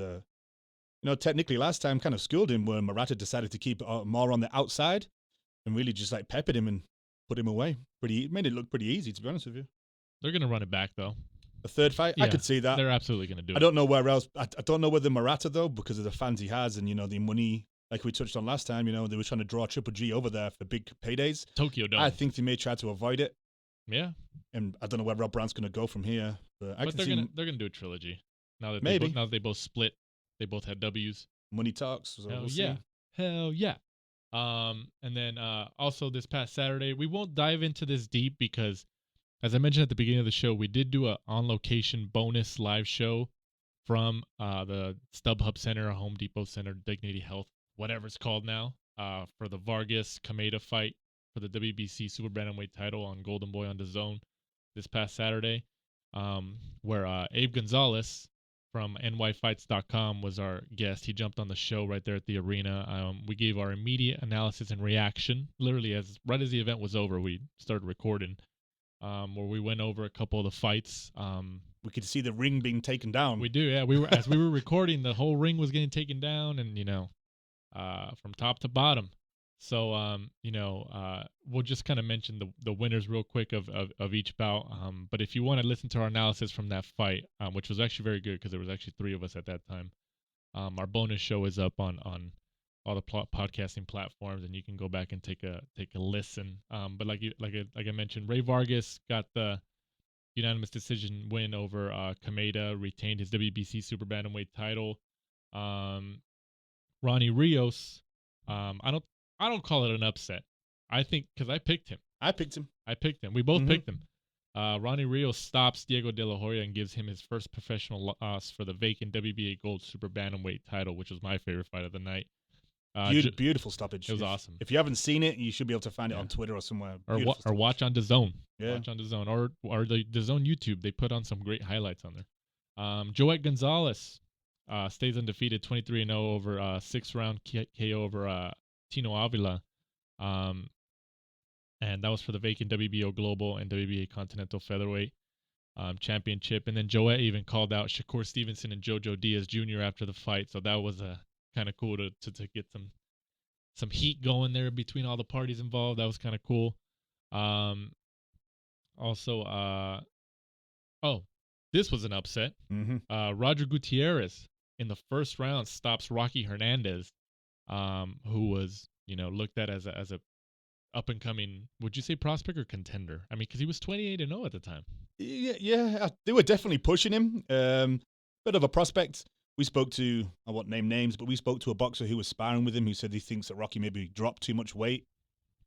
technically last time kind of schooled him, where Murata decided to keep it more on the outside and really just peppered him and put him away. Made it look pretty easy, to be honest with you. They're going to run it back, though. The third fight, I could see that. They're absolutely going to do it. I don't know where else. I don't know whether Murata, though, because of the fans he has and, the money, like we touched on last time, they were trying to draw Triple G over there for big paydays. Tokyo Dome. I think they may try to avoid it. Yeah. And I don't know where Rob Brandt's going to go from here. But they're gonna do a trilogy. Now that maybe. Now that they both split, they both had W's. Money talks. So Hell yeah. And then also this past Saturday, we won't dive into this deep because, as I mentioned at the beginning of the show, we did do a on-location bonus live show from the StubHub Center, Home Depot Center, Dignity Health, whatever it's called now, for the Vargas Kameda fight for the WBC Super Bantamweight title on Golden Boy on DAZN this past Saturday, where Abe Gonzalez from nyfights.com was our guest. He jumped on the show right there at the arena. We gave our immediate analysis and reaction. Literally, right as the event was over, we started recording, where we went over a couple of the fights. We could see the ring being taken down. We do, yeah. As we were recording, the whole ring was getting taken down, and from top to bottom. So, we'll just kind of mention the winners real quick of each bout. But if you want to listen to our analysis from that fight, which was actually very good because there was actually 3 of us at that time, our bonus show is up on all the podcasting platforms, and you can go back and take a listen. But like I mentioned, Ray Vargas got the unanimous decision win over Kameda, retained his WBC Super Bantamweight title. Ronnie Rios, I don't call it an upset. I think because I picked him. We both picked him. Ronnie Rios stops Diego De La Hoya and gives him his first professional loss for the vacant WBA Gold Super Bantamweight title, which was my favorite fight of the night. Beautiful stoppage. It was awesome. If you haven't seen it, you should be able to find it on Twitter or somewhere. Or watch on DAZN. Yeah. Watch on DAZN or the DAZN YouTube. They put on some great highlights on there. Joet Gonzalez stays undefeated, 23-0 over 6-round KO over Tino Avila. And that was for the vacant WBO Global and WBA Continental Featherweight championship. And then Joet even called out Shakur Stevenson and Jojo Diaz Jr. after the fight. So that was kind of cool to get some heat going there between all the parties involved. That was kind of cool. This was an upset. Mm-hmm. Roger Gutierrez in the first round stops Rocky Hernandez, who was looked at as a up and coming. Would you say prospect or contender? I mean, because he was 28-0 at the time. Yeah, they were definitely pushing him. Bit of a prospect. We spoke to, I won't name names, but we spoke to a boxer who was sparring with him who said he thinks that Rocky maybe dropped too much weight.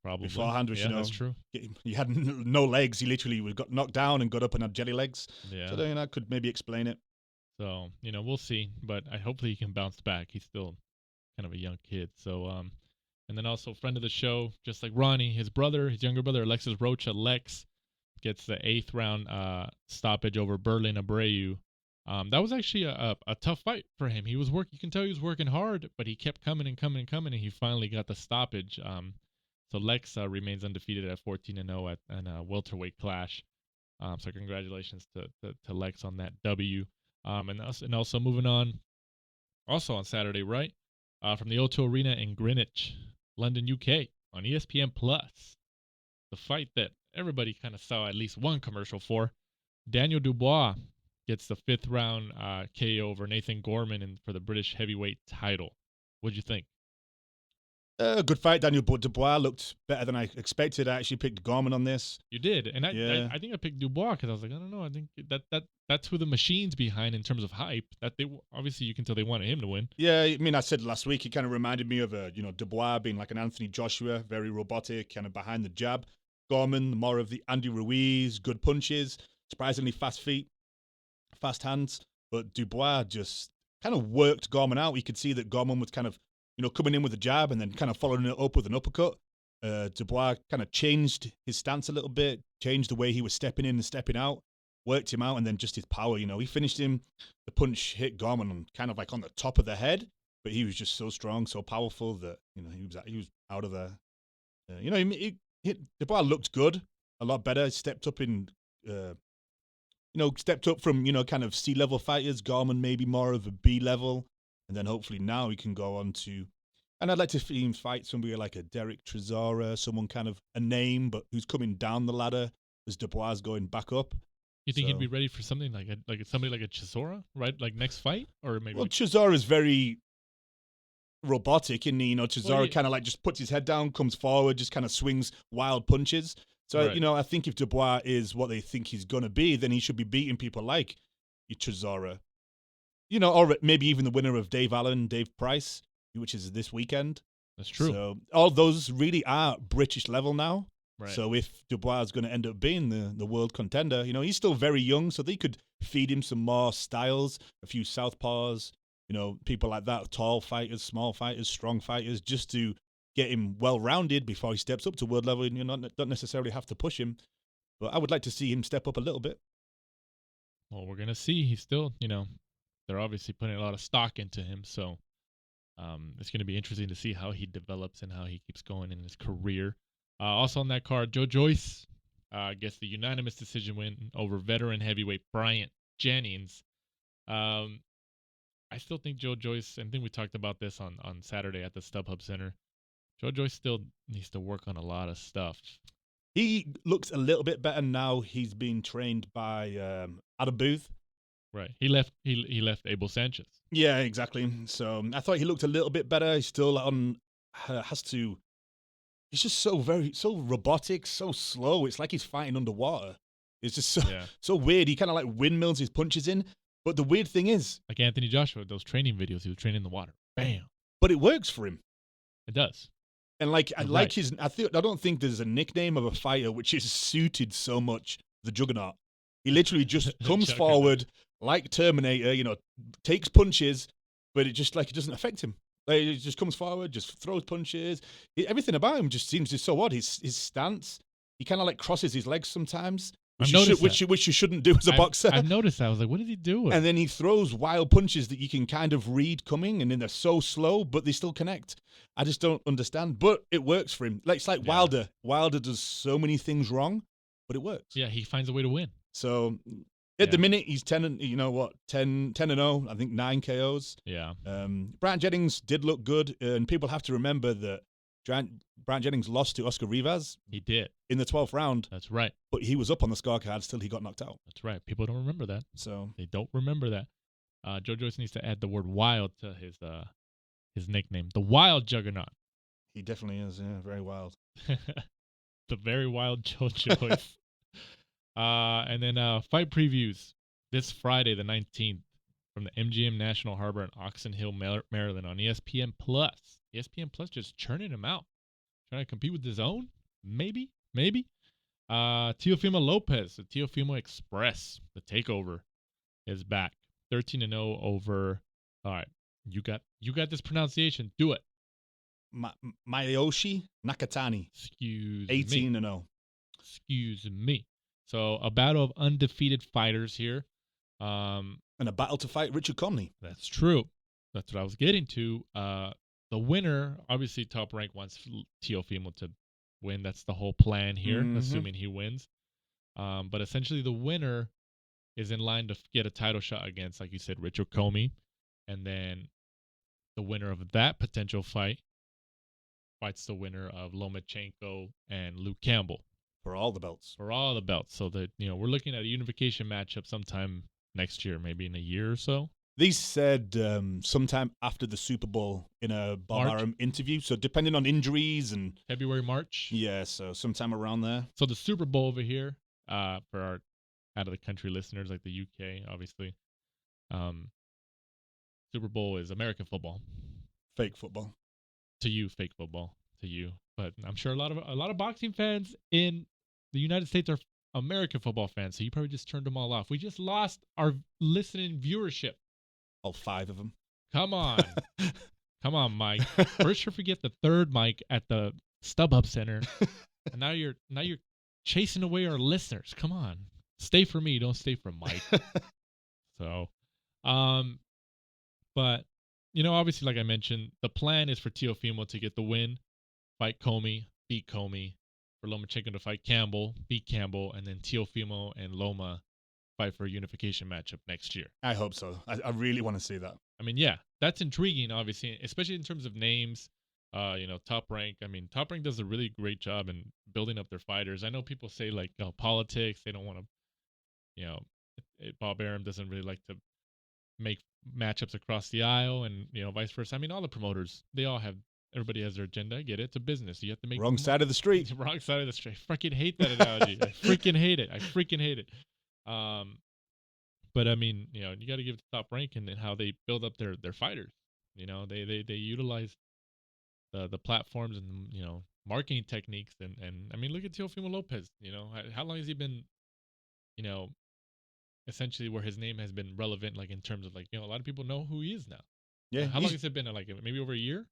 Probably. Beforehand, which, that's true. He had no legs. He literally got knocked down and got up and had jelly legs. Yeah. So that could maybe explain it. So, we'll see. But hopefully he can bounce back. He's still kind of a young kid. So, and then also friend of the show, just like Ronnie, his younger brother, Alexis Rocha, Lex, gets the 8th round stoppage over Berlin Abreu. That was actually a tough fight for him. He was you can tell he was working hard, but he kept coming and coming and coming, and he finally got the stoppage. So Lex remains undefeated at 14-0 in a welterweight clash. So congratulations to Lex on that W. And also moving on, also on Saturday, right? from the O2 Arena in Greenwich, London, UK, on ESPN Plus. The fight that everybody kind of saw at least one commercial for. Daniel Dubois gets the 5th round KO over Nathan Gorman for the British heavyweight title. What'd you think? Good fight. Daniel Dubois looked better than I expected. I actually picked Gorman on this. You did, and I think I picked Dubois because I was like, I don't know. I think that's who the machine's behind in terms of hype. That they obviously you can tell they wanted him to win. Yeah, I mean, I said last week it kind of reminded me of Dubois being like an Anthony Joshua, very robotic, kind of behind the jab. Gorman, more of the Andy Ruiz, good punches, surprisingly fast feet, fast hands. But Dubois just kind of worked Gorman out. You could see that Gorman was kind of coming in with a jab and then kind of following it up with an uppercut. Dubois kind of changed his stance a little bit, changed the way he was stepping in and stepping out, worked him out, and then just his power. He finished him. The punch hit Gorman kind of like on the top of the head, but he was just so strong, so powerful that he was out of there. Dubois looked good, a lot better. He stepped up from kind of C-level fighters. Gorman maybe more of a B level. And then hopefully now he can go on to, and I'd like to see him fight somebody like a Derek Chisora, someone kind of a name, but who's coming down the ladder as Dubois is going back up. You think he'd be ready for something like somebody like a Chisora, right? Like next fight, or maybe? Well, Chisora is very robotic, and Chisora kind of like just puts his head down, comes forward, just kind of swings wild punches. So right. I think if Dubois is what they think he's gonna be, then he should be beating people like Chisora. Or maybe even the winner of Dave Allen, Dave Price, which is this weekend. That's true. So all those really are British level now. Right. So if Dubois is going to end up being the world contender, he's still very young, so they could feed him some more styles, a few southpaws, people like that, tall fighters, small fighters, strong fighters, just to get him well-rounded before he steps up to world level. And don't necessarily have to push him. But I would like to see him step up a little bit. Well, we're going to see. He's still, they're obviously putting a lot of stock into him, so it's going to be interesting to see how he develops and how he keeps going in his career. Also on that card, Joe Joyce gets the unanimous decision win over veteran heavyweight Bryant Jennings. I still think Joe Joyce, I think we talked about this on Saturday at the StubHub Center, Joe Joyce still needs to work on a lot of stuff. He looks a little bit better now. He's being trained by Adam Booth. Right. He left Abel Sanchez. Yeah, exactly. So I thought he looked a little bit better. He's still he's just so robotic, so slow. It's like he's fighting underwater. It's just so weird. He kind of like windmills his punches in. But the weird thing is, like Anthony Joshua, those training videos, he was training in the water. Bam. But it works for him. It does. And I don't think there's a nickname of a fighter which is suited so much the Juggernaut. He literally just comes forward like Terminator, takes punches, but it doesn't affect him. Like, he just comes forward, just throws punches. Everything about him just seems just so odd. His stance, he kind of like crosses his legs sometimes, which you shouldn't do as a boxer. I've noticed that. I was like, what is he doing? And then he throws wild punches that you can kind of read coming, and then they're so slow, but they still connect. I just don't understand, but it works for him. It's like Wilder. Wilder does so many things wrong, but it works. Yeah, he finds a way to win. So at the minute, he's 10-0. I think 9 KOs. Yeah. Bryant Jennings did look good, and people have to remember that Bryant Jennings lost to Oscar Rivas. He did. In the 12th round. That's right. But he was up on the scorecards till he got knocked out. That's right. People don't remember that. So they don't remember that. Joe Joyce needs to add the word wild to his nickname. The Wild Juggernaut. He definitely is, yeah, very wild. The very wild Joe Joyce. And then fight previews this Friday, the 19th, from the MGM National Harbor in Oxon Hill, Maryland, on ESPN Plus. ESPN Plus just churning them out, trying to compete with his own. Maybe. Teofimo Lopez, the Teofimo Express, the Takeover, is back. 13-0 over. All right, you got this pronunciation. Do it. Mayoshi Nakatani. Excuse 18-0. Excuse me. So a battle of undefeated fighters here. And a battle to fight Richard Conley. That's true. That's what I was getting to. The winner, obviously Top Rank wants Teofimo to win. That's the whole plan here, assuming he wins. But essentially the winner is in line to get a title shot against, like you said, Richard Comey. And then the winner of that potential fights the winner of Lomachenko and Luke Campbell. For all the belts. So that, we're looking at a unification matchup sometime next year, maybe in a year or so. They said sometime after the Super Bowl in a Bob Arum interview. So depending on injuries and February, March. Yeah, so sometime around there. So the Super Bowl over here, for our out of the country listeners like the UK, obviously. Super Bowl is American football. Fake football. To you, fake football. To you. But I'm sure a lot of boxing fans in the United States are American football fans, so you probably just turned them all off. We just lost our listening viewership. All 5 of them. Come on. Come on, Mike. First you forget the third mic at the StubHub Center. And now you're chasing away our listeners. Come on. Stay for me, don't stay for Mike. So, but obviously, like I mentioned, the plan is for Teofimo to get the win, fight Comey, beat Comey, for Lomachenko to fight Campbell, beat Campbell, and then Teofimo and Loma fight for a unification matchup next year. I hope so. I really want to see that. I mean, yeah, that's intriguing, obviously, especially in terms of names. Top Rank. I mean, Top Rank does a really great job in building up their fighters. I know people say like politics. They don't want to, Bob Arum doesn't really like to make matchups across the aisle, and vice versa. I mean, all the promoters, everybody has their agenda. I get it. It's a business. You have to make wrong side of the street. Wrong side of the street. I freaking hate that analogy. I freaking hate it. But I mean, you got to give it to Top Rank and how they build up their fighters. They utilize the platforms and marketing techniques and I mean, look at Teofimo Lopez. How long has he been essentially where his name has been relevant, like in terms of like a lot of people know who he is now. Yeah. How long has it been? Like maybe over a year?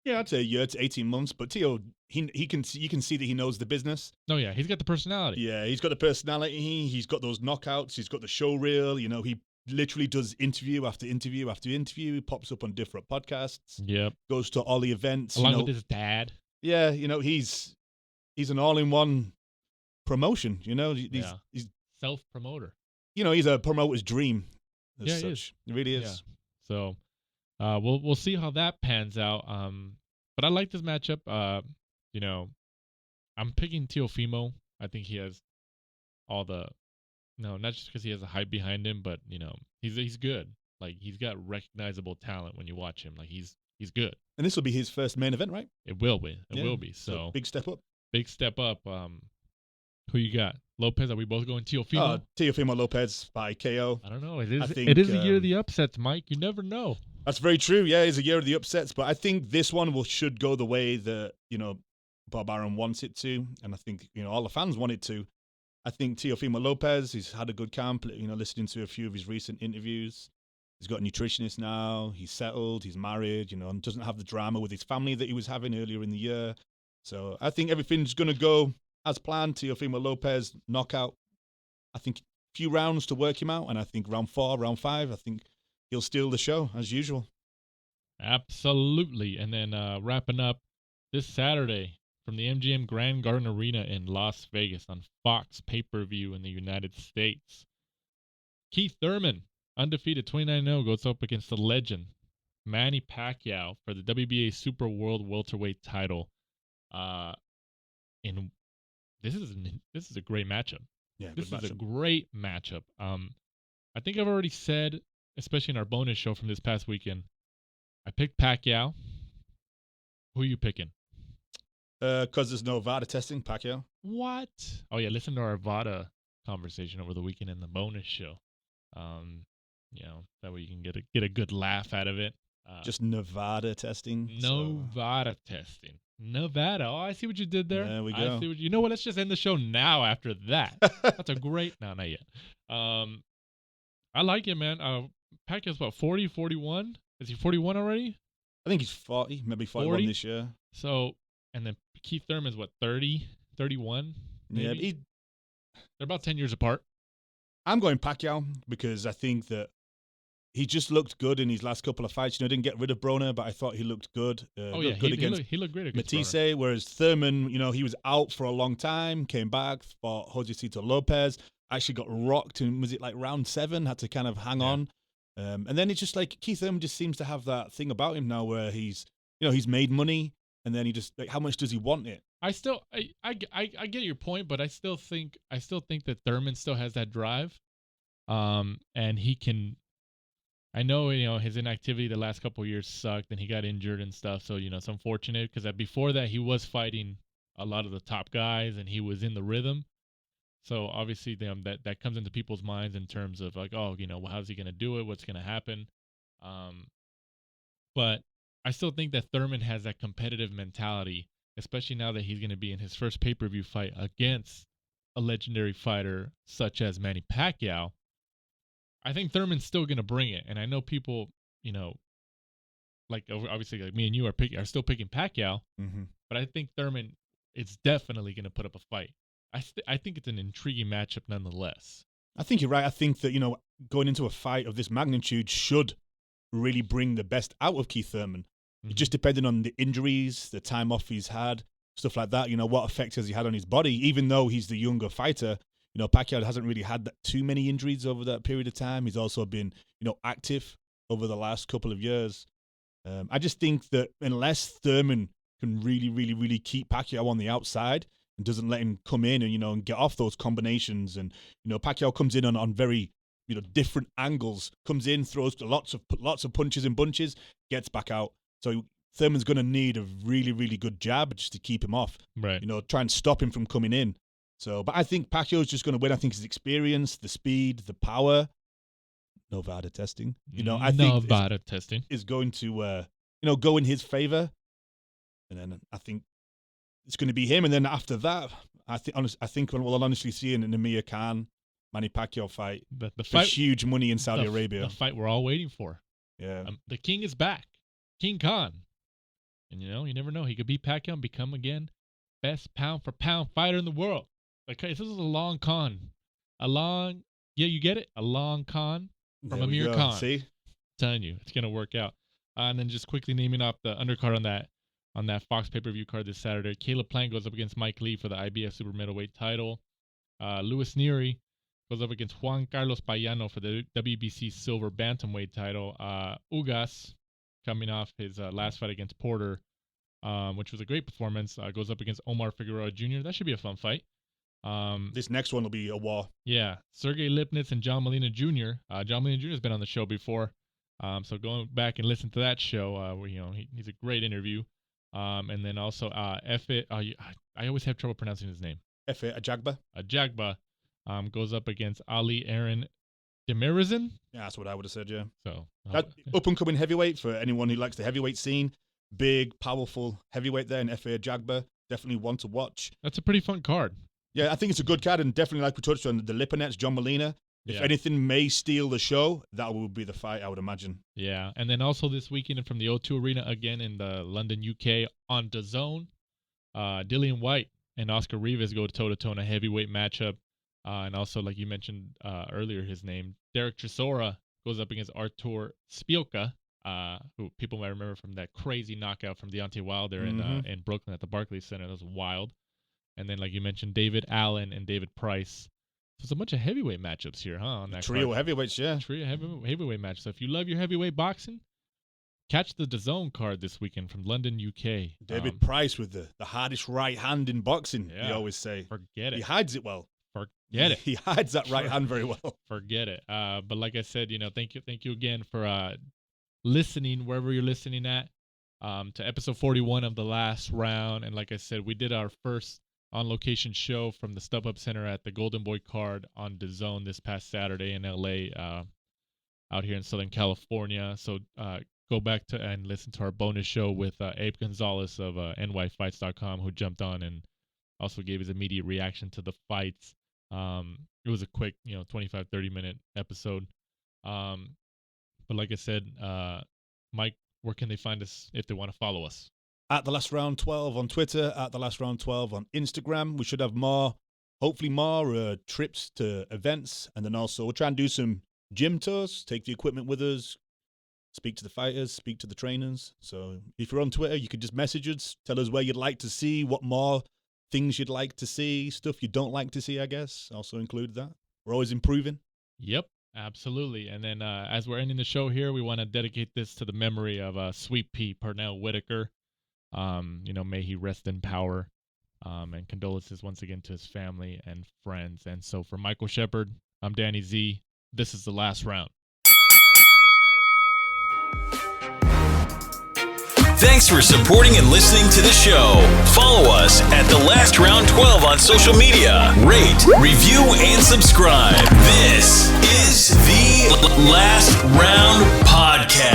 Yeah, I'd say a year to 18 months. But Teo, you can see that he knows the business. Oh yeah, he's got the personality. Yeah, he's got the personality. He's got those knockouts. He's got the show reel. He literally does interview after interview after interview. He pops up on different podcasts. Yep. Goes to all the events. Along with his dad. Yeah, he's an all-in-one promotion. He's self-promoter. He's a promoter's dream. Yeah, he is. It really is. Yeah. So, we'll see how that pans out. But I like this matchup. I'm picking Teofimo. I think he has all the not just because he has a hype behind him, but he's good. Like he's got recognizable talent when you watch him. Like he's good. And this will be his first main event, right? It will be. It will be. So big step up. Big step up. Who you got? Lopez? Are we both going Teofimo? Teofimo Lopez by KO. I don't know. It is the year of the upsets, Mike. You never know. That's very true. Yeah, it's a year of the upsets, but I think this one should go the way that Bob Arum wants it to, and I think all the fans want it to. I think Teofimo Lopez, he's had a good camp. Listening to a few of his recent interviews, he's got a nutritionist now. He's settled. He's married. And doesn't have the drama with his family that he was having earlier in the year. So I think everything's gonna go as planned. Teofimo Lopez knockout. I think a few rounds to work him out, and I think round 4, round 5, I think he'll steal the show as usual. Absolutely. And then wrapping up this Saturday from the MGM Grand Garden Arena in Las Vegas on Fox pay-per-view in the United States. Keith Thurman, undefeated 29-0, goes up against the legend Manny Pacquiao for the WBA Super World Welterweight title. This is a great matchup. Yeah, this is a great matchup. I think I've already said, especially in our bonus show from this past weekend, I picked Pacquiao. Who are you picking? Because there's no VADA testing, Pacquiao. What? Oh yeah, listen to our VADA conversation over the weekend in the bonus show. That way you can get a good laugh out of it. Just Nevada testing. VADA testing. Nevada. Oh, I see what you did there. There we go. You know what? Let's just end the show now after that. That's a great... No, not yet. I like it, man. Pacquiao's about 40, 41. Is he 41 already? I think he's 40, maybe 41 40? This year. So, and then Keith Thurman's what, 30, 31? Maybe? Yeah, they're about 10 years apart. I'm going Pacquiao because I think that he just looked good in his last couple of fights. Didn't get rid of Broner, but I thought he looked good. He looked great against Matisse. Broner. Whereas Thurman, he was out for a long time, came back, fought Josecito Lopez, actually got rocked in, was it like round 7? Had to kind of hang on. And then it's just like Keith Thurman just seems to have that thing about him now where he's made money, and then he just like, how much does he want it? I get your point, but I still think that Thurman still has that drive, and he can. I know his inactivity the last couple of years sucked, and he got injured and stuff. So it's unfortunate because before that he was fighting a lot of the top guys, and he was in the rhythm. So obviously, that comes into people's minds in terms of like, oh, how's he gonna do it? What's gonna happen? But I still think that Thurman has that competitive mentality, especially now that he's gonna be in his first pay-per-view fight against a legendary fighter such as Manny Pacquiao. I think Thurman's still gonna bring it, and I know people, like obviously like me and you are still picking Pacquiao, but I think Thurman is definitely gonna put up a fight. I think it's an intriguing matchup nonetheless. I think you're right. I think that, going into a fight of this magnitude should really bring the best out of Keith Thurman. Just depending on the injuries, the time off he's had, stuff like that, what effect has he had on his body, even though he's the younger fighter. Pacquiao hasn't really had too many injuries over that period of time. He's also been, active over the last couple of years. I just think that unless Thurman can really, really, really keep Pacquiao on the outside and doesn't let him come in and, and get off those combinations, and, Pacquiao comes in on very, different angles, comes in, throws lots of punches and bunches, gets back out. So Thurman's going to need a really, really good jab just to keep him off. Right. Try and stop him from coming in. So, but I think Pacquiao's just going to win. I think his experience, the speed, the power, no VADA testing. I think no VADA testing is going to, go in his favor. And then I think it's going to be him. And then after that, I think we'll honestly see an Amir Khan, Manny Pacquiao fight. The for fight, huge money in Saudi Arabia. The fight we're all waiting for. Yeah. The king is back. King Khan. And, you never know. He could beat Pacquiao and become, again, best pound-for-pound fighter in the world. Like, this is a long con. You get it? A long con from Amir Khan. See? I'm telling you, it's going to work out. And then just quickly naming off the undercard on that Fox pay-per-view card this Saturday. Caleb Plant goes up against Mike Lee for the IBF super middleweight title. Louis Neary goes up against Juan Carlos Payano for the WBC silver bantamweight title. Ugas, coming off his last fight against Porter, which was a great performance, goes up against Omar Figueroa Jr. That should be a fun fight. This next one will be a war. Yeah, Sergey Lipnitz and John Molina Jr. John Molina Jr. has been on the show before, so going back and listen to that show, he's a great interview. And then also Efe, I always have trouble pronouncing his name. Efe Ajagba goes up against Ali Aaron Demirizin. Yeah, that's what I would have said. Yeah. So that up and coming heavyweight for anyone who likes the heavyweight scene. Big, powerful heavyweight there in Efe Ajagba. Definitely one to watch. That's a pretty fun card. Yeah, I think it's a good card, and definitely, like we touched on, the Lipinets, John Molina. If anything may steal the show, that will be the fight, I would imagine. Yeah, and then also this weekend from the O2 Arena, again in the London, UK, on DAZN, Dillian White and Oscar Rivas go toe-to-toe in a heavyweight matchup. And also, like you mentioned earlier, his name, Derek Chisora goes up against Artur Szpilka, who people might remember from that crazy knockout from Deontay Wilder in Brooklyn at the Barclays Center. That was wild. And then, like you mentioned, David Allen and David Price. So it's a bunch of heavyweight matchups here, huh? On that trio card. Heavyweights, yeah. Trio heavyweight matchups. So if you love your heavyweight boxing, catch the DAZN card this weekend from London, UK. David Price with the hardest right hand in boxing, they always say. Forget it. He hides it well. Forget it. He hides that right hand very well. Forget it. But like I said, thank you again for listening wherever you're listening at to episode 41 of The Last Round. And like I said, we did our first on-location show from the StubHub Center at the Golden Boy card on DAZN this past Saturday in LA, out here in Southern California. So go back to and listen to our bonus show with Abe Gonzalez of nyfights.com, who jumped on and also gave his immediate reaction to the fights. It was a quick, 25, 30-minute episode. But like I said, Mike, where can they find us if they want to follow us? At The Last Round 12 on Twitter, at The Last Round 12 on Instagram. We should have hopefully more trips to events. And then also we'll try and do some gym tours, take the equipment with us, speak to the fighters, speak to the trainers. So if you're on Twitter, you could just message us, tell us where you'd like to see, what more things you'd like to see, stuff you don't like to see, I guess. Also include that. We're always improving. Yep. Absolutely. And then as we're ending the show here, we want to dedicate this to the memory of Sweet Pea Pernell Whitaker. May he rest in power. And condolences once again to his family and friends. And so for Michael Shepard, I'm Danny Z. This is The Last Round. Thanks for supporting and listening to the show. Follow us at The Last Round 12 on social media. Rate, review, and subscribe. This is The Last Round Podcast.